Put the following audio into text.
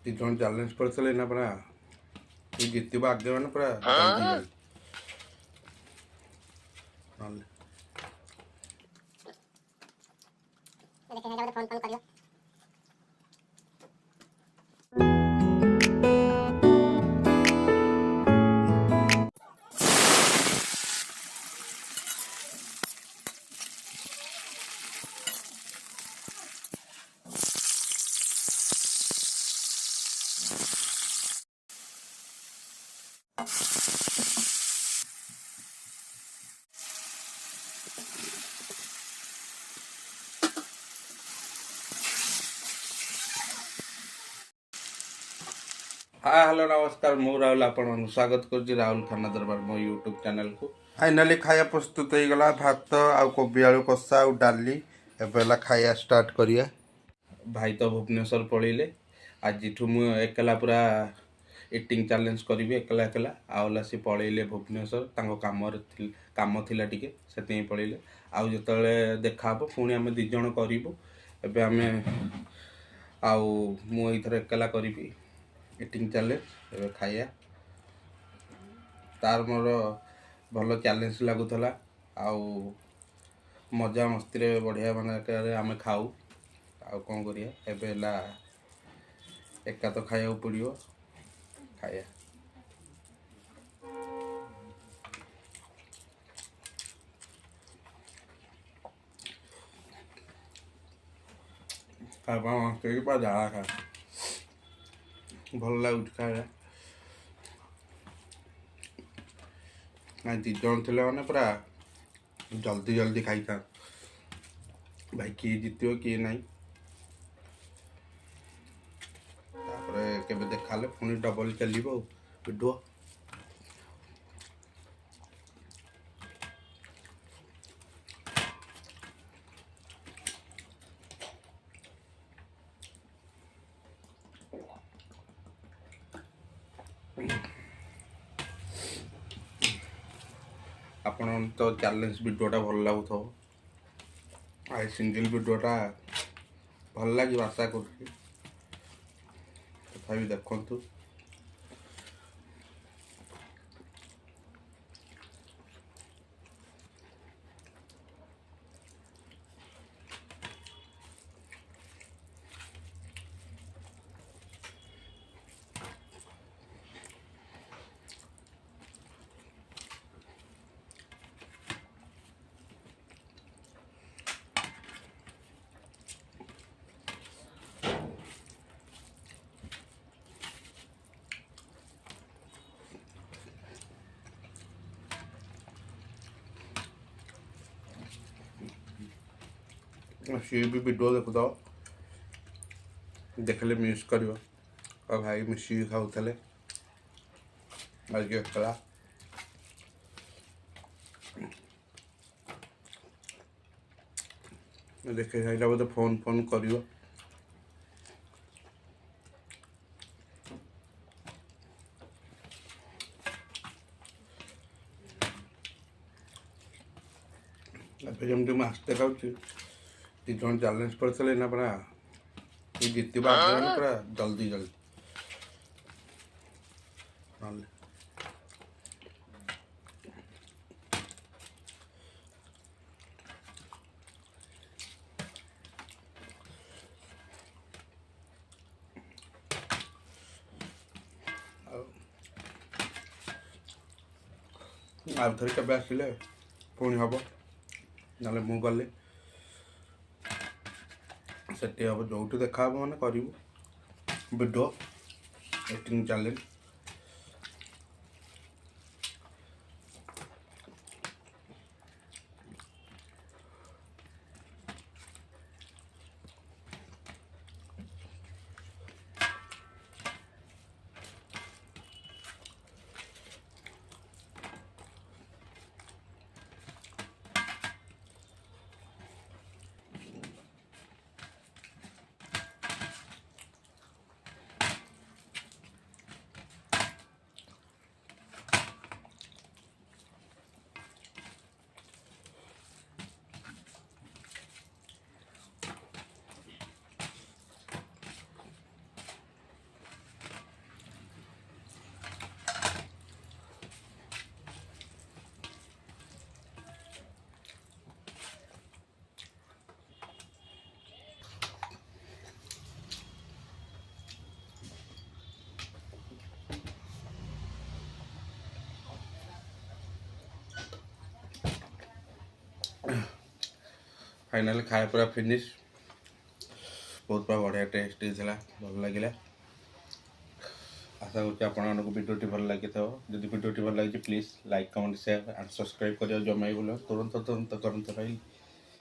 ଦି ଜଣ ଚ୍ୟାଲେଞ୍ଜ କରିଥିଲେ ନା ପୁରା ଜିତିବା ଆଗେ ମାନେ ପୁରା ଜଲ୍ଦି ଜଲ୍ଦି ନହେଲେ हाँ हेलो नमस्कार मु राहुल आपण स्वागत कर राहुल खाना दरबार मो यूट्यूब चैनल को फाइनाली खाया प्रस्तुत हो गला भात आ कोबी आलू कषा आ डाली एबेला खाया स्टार्ट करिया भाई तो भुवनेश्वर पळेले आज मु एकला पूरा इटिंग चैलेंज करी एकला एकला आउला सी पळेले भुवनेश्वर तांको काम थिला टिके सेते पळेले आउ जतले देखा हबो पुणी आमे दी जण करिवो एबे आमे आउ मु इथर एकला करिवि इटिंग चैलेंज एबे खाया तार मोर भल चैलेंज लगुला आउ मजा मस्ती रे बढ़िया माने आमे खाऊ आउ कौन करिया एबे ला एका तो खाया पड़ो खाया जा खा भल लगे खाया दी जन थे मैंने पूरा जल्दी जल्दी खाई था भाई किए जीत किए ना केबे देखा पुणी डबल चलो वीडियो आपण तो चैलेंज वीडियोटा भल लगुथ आई सिंगल वीडियोटा भल लगे आशा कर तथा देखु सी भी वीडियो देखु तो देखले मिस कर भाई मिसिक खाऊले आज एकला देखे सारा बोधे फोन फोन कर जमी आस्ते खाऊँ दी जन चैलेंज करते ना पूरा जितवा आगे मैंने पूरा जल्दी जल्दी नले आउ थे के आसिले पुणी हम ना मु गले से हम जो देखा मैंने करूँ वीडियो एडिटिंग चैलेंज फाइनाली खाया पूरा फिनिश बहुत बढ़िया टेस्ट होता भल लगे आशा करते आपको भिडियोटी भल लगी था जब भिडियोटी भल लगी please like comment share and subscribe करिए जमा ही बोलो तुरंत तुरंत करते रही